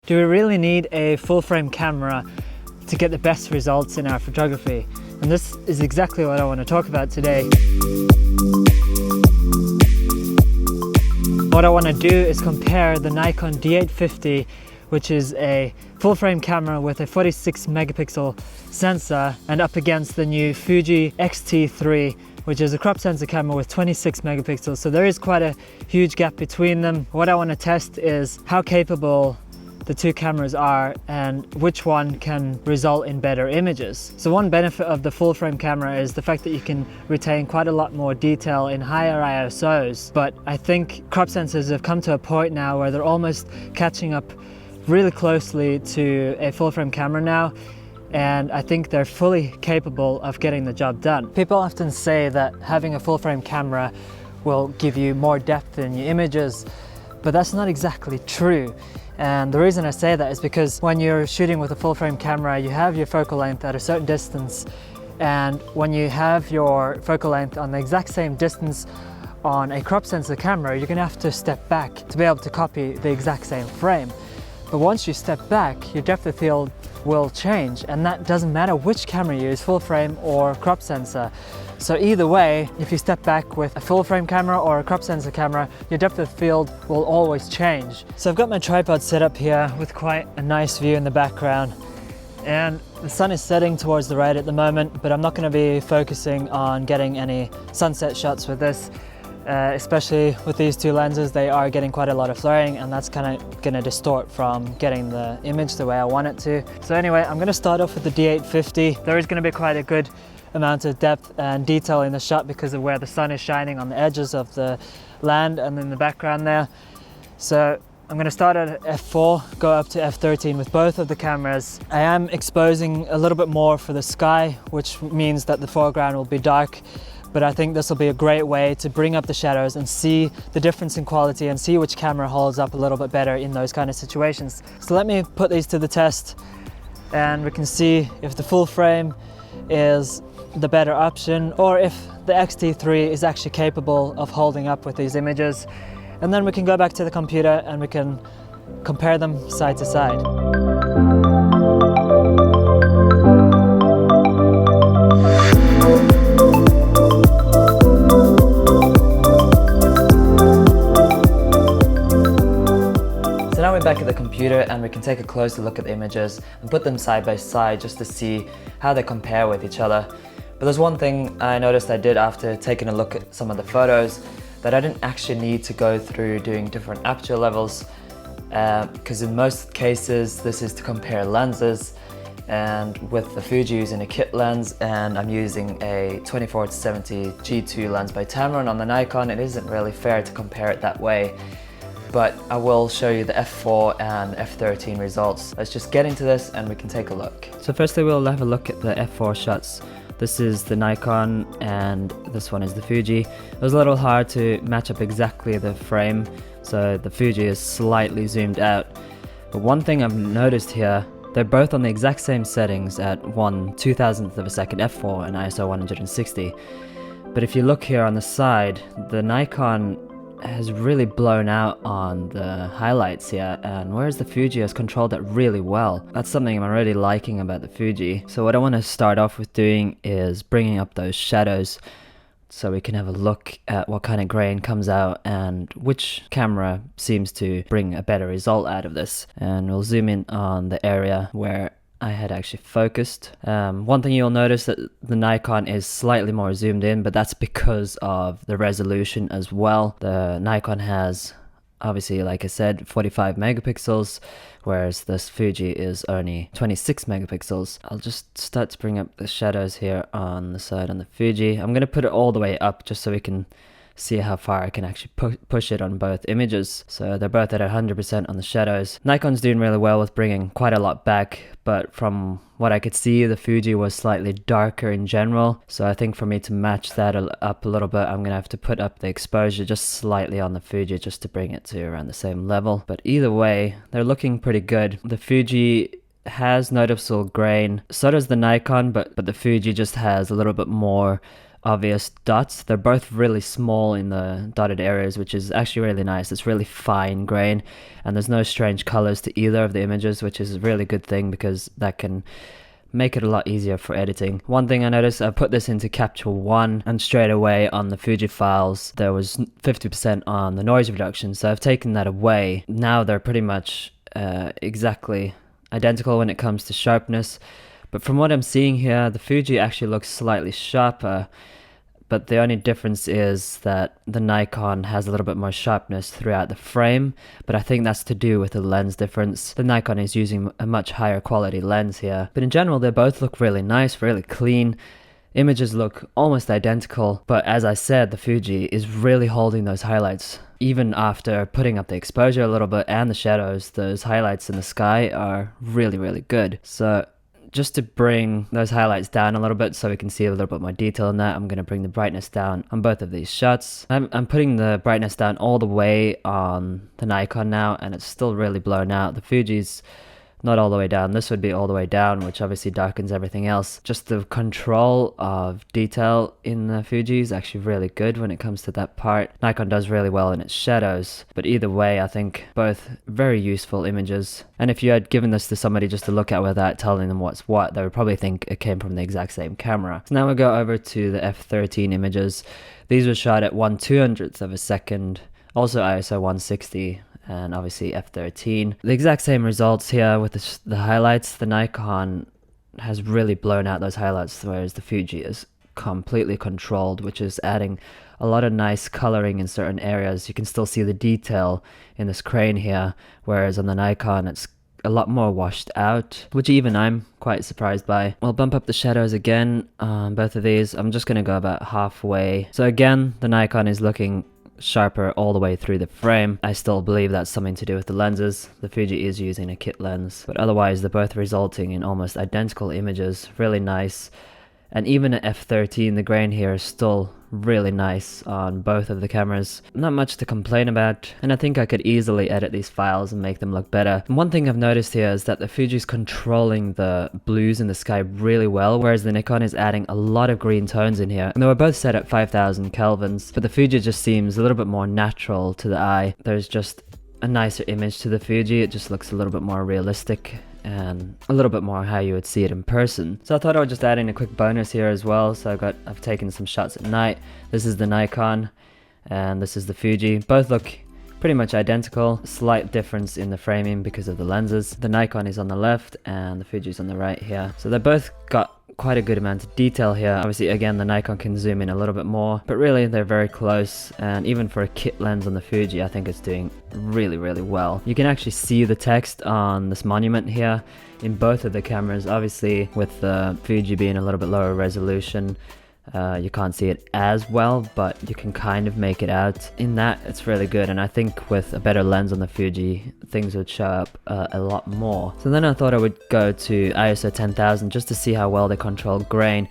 Do we really need a full frame camera to get the best results in our photography? And this is exactly what I want to talk about today. What I want to do is compare the Nikon D850, which is a full frame camera with a 46 megapixel sensor, and up against the new Fuji X-T3, which is a crop sensor camera with 26 megapixels. So there is quite a huge gap between them. What I want to test is how capable the two cameras are and which one can result in better images. So one benefit of the full frame camera is the fact that you can retain quite a lot more detail in higher ISOs, but I think crop sensors have come to a point now where they're almost catching up really closely to a full frame camera now, and I think they're fully capable of getting the job done. People often say that having a full frame camera will give you more depth in your images, but that's not exactly true. And the reason I say that is because when you're shooting with a full frame camera, you have your focal length at a certain distance, and when you have your focal length on the exact same distance on a crop sensor camera, you're gonna have to step back to be able to copy the exact same frame. But once you step back, your depth of field will change, and that doesn't matter which camera you use, full frame or crop sensor. So either way, if you step back with a full frame camera or a crop sensor camera, your depth of field will always change. So I've got my tripod set up here with quite a nice view in the background, and the sun is setting towards the right at the moment, but I'm not going to be focusing on getting any sunset shots with this. Especially with these two lenses, they are getting quite a lot of flaring, and that's kind of going to distort from getting the image the way I want it to. So anyway, I'm going to start off with the D850. There is going to be quite a good amount of depth and detail in the shot because of where the sun is shining on the edges of the land and in the background there. So I'm going to start at f4, go up to f13 with both of the cameras. I am exposing a little bit more for the sky, which means that the foreground will be dark. But I think this will be a great way to bring up the shadows and see the difference in quality and see which camera holds up a little bit better in those kind of situations. So let me put these to the test, and we can see if the full frame is the better option or if the X-T3 is actually capable of holding up with these images. And then we can go back to the computer and we can compare them side to side. So now we're back at the computer and we can take a closer look at the images and put them side by side just to see how they compare with each other. But there's one thing I noticed I did after taking a look at some of the photos, that I didn't actually need to go through doing different aperture levels, because in most cases this is to compare lenses, and with the Fuji using a kit lens and I'm using a 24-70 G2 lens by Tamron on the Nikon, it isn't really fair to compare it that way. But I will show you the f4 and f13 results. Let's just get into this and we can take a look. So firstly we'll have a look at the f4 shots. This is the Nikon and this one is the Fuji. It was a little hard to match up exactly the frame, so the Fuji is slightly zoomed out. But one thing I've noticed here, they're both on the exact same settings at 1/2000th of a second f4 and ISO 160. But if you look here on the side, the Nikon has really blown out on the highlights here, and whereas the Fuji has controlled that really well. That's something I'm already liking about the Fuji. So what I want to start off with doing is bringing up those shadows so we can have a look at what kind of grain comes out and which camera seems to bring a better result out of this. And we'll zoom in on the area where I had actually focused. One thing you'll notice that the Nikon is slightly more zoomed in, but that's because of the resolution as well. The Nikon has, obviously, like I said, 45 megapixels, whereas this Fuji is only 26 megapixels. I'll just start to bring up the shadows here on the side on the Fuji. I'm going to put it all the way up just so we can see how far I can actually push it on both images. So they're both at 100% on the shadows. Nikon's doing really well with bringing quite a lot back, but from what I could see, the Fuji was slightly darker in general. So I think for me to match that up a little bit, I'm gonna have to put up the exposure just slightly on the Fuji just to bring it to around the same level. But either way, they're looking pretty good. The Fuji has noticeable grain, so does the Nikon, but the Fuji just has a little bit more obvious dots. They're both really small in the dotted areas, which is actually really nice. It's really fine grain, and there's no strange colors to either of the images, which is a really good thing because that can make it a lot easier for editing. One thing I noticed, I put this into Capture One, and straight away on the Fuji files there was 50% on the noise reduction, so I've taken that away. Now they're pretty much exactly identical when it comes to sharpness, but from what I'm seeing here, the Fuji actually looks slightly sharper, but the only difference is that the Nikon has a little bit more sharpness throughout the frame, but I think that's to do with the lens difference. The Nikon is using a much higher quality lens here, but in general they both look really nice, really clean. Images look almost identical, but as I said, the Fuji is really holding those highlights. Even after putting up the exposure a little bit and the shadows, those highlights in the sky are really good. So just to bring those highlights down a little bit so we can see a little bit more detail in that, I'm going to bring the brightness down on both of these shots. I'm putting the brightness down all the way on the Nikon now, and it's still really blown out. The Fuji's not all the way down. This would be all the way down, which obviously darkens everything else. Just the control of detail in the Fuji is actually really good when it comes to that part. Nikon does really well in its shadows, but either way I think both very useful images. And if you had given this to somebody just to look at without telling them what's what, they would probably think it came from the exact same camera. So now we'll go over to the f13 images. These were shot at 1/200th of a second, also ISO 160, and obviously f13. The exact same results here with the highlights. The Nikon has really blown out those highlights, whereas the Fuji is completely controlled, which is adding a lot of nice coloring in certain areas. You can still see the detail in this crane here, whereas on the Nikon it's a lot more washed out, which even I'm quite surprised by. We'll bump up the shadows again on both of these. I'm just going to go about halfway. So again, the Nikon is looking sharper all the way through the frame. I still believe that's something to do with the lenses. The Fuji is using a kit lens, but otherwise they're both resulting in almost identical images. Really nice. And even at f13, the grain here is still really nice on both of the cameras. Not much to complain about, and I think I could easily edit these files and make them look better. And one thing I've noticed here is that the Fuji's controlling the blues in the sky really well, whereas the Nikon is adding a lot of green tones in here. And they were both set at 5000 kelvins, but the Fuji just seems a little bit more natural to the eye. There's just a nicer image to the Fuji. It just looks a little bit more realistic and a little bit more how you would see it in person. So I thought I would just add in a quick bonus here as well. So I've taken some shots at night. This is the Nikon and this is the Fuji. Both look pretty much identical. Slight difference in the framing because of the lenses. The Nikon is on the left and the Fuji's on the right here. So they both got quite a good amount of detail here. Obviously again the Nikon can zoom in a little bit more, but really they're very close, and even for a kit lens on the Fuji I think it's doing really well. You can actually see the text on this monument here in both of the cameras. Obviously with the Fuji being a little bit lower resolution, you can't see it as well, but you can kind of make it out. In that it's really good, and I think with a better lens on the Fuji things would show up a lot more. So then I thought I would go to ISO 10,000 just to see how well they control grain.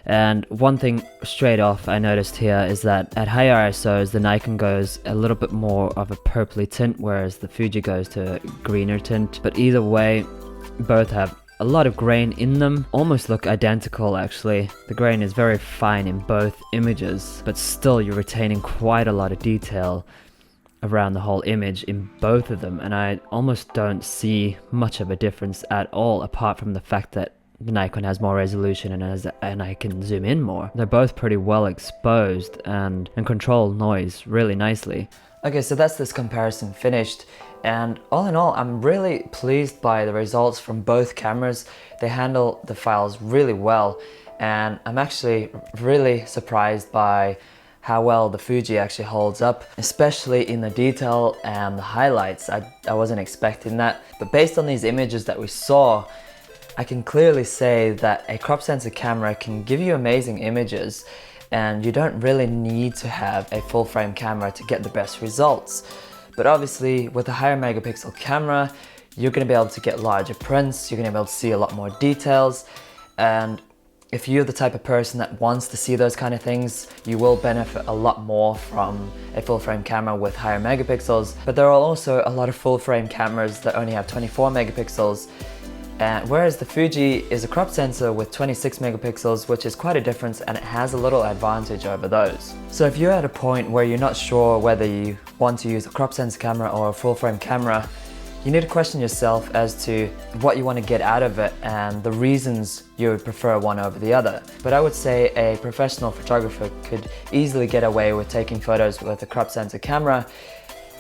And one thing straight off I noticed here is that at higher ISOs the Nikon goes a little bit more of a purpley tint, whereas the Fuji goes to a greener tint. But either way, both have a lot of grain in them, almost look identical actually. The grain is very fine in both images, but still you're retaining quite a lot of detail around the whole image in both of them, and I almost don't see much of a difference at all, apart from the fact that the Nikon has more resolution and I can zoom in more. They're both pretty well exposed and control noise really nicely. Okay, so that's this comparison finished, and all in all I'm really pleased by the results from both cameras. They handle the files really well, and I'm actually really surprised by how well the Fuji actually holds up, especially in the detail and the highlights. I wasn't expecting that, but based on these images that we saw, I can clearly say that a crop sensor camera can give you amazing images, and you don't really need to have a full frame camera to get the best results. But obviously with a higher megapixel camera, you're going to be able to get larger prints, you're going to be able to see a lot more details, and if you're the type of person that wants to see those kind of things, you will benefit a lot more from a full frame camera with higher megapixels. But there are also a lot of full frame cameras that only have 24 megapixels, And whereas the Fuji is a crop sensor with 26 megapixels, which is quite a difference, and it has a little advantage over those. So if you're at a point where you're not sure whether you want to use a crop sensor camera or a full frame camera, you need to question yourself as to what you want to get out of it and the reasons you would prefer one over the other. But I would say a professional photographer could easily get away with taking photos with a crop sensor camera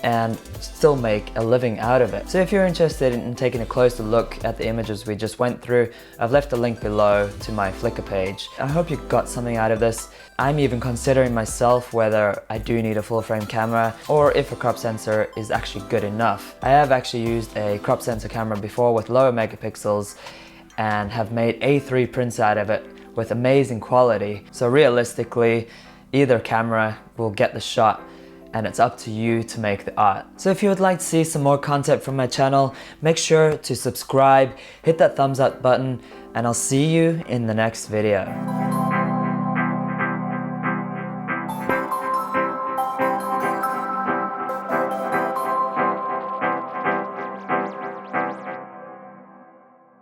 and still make a living out of it. So if you're interested in taking a closer look at the images we just went through, I've left a link below to my Flickr page. I hope you got something out of this. I'm even considering myself whether I do need a full frame camera or if a crop sensor is actually good enough. I have actually used a crop sensor camera before with lower megapixels and have made A3 prints out of it with amazing quality. So realistically, either camera will get the shot, and it's up to you to make the art. So if you would like to see some more content from my channel, make sure to subscribe, hit that thumbs up button, and I'll see you in the next video.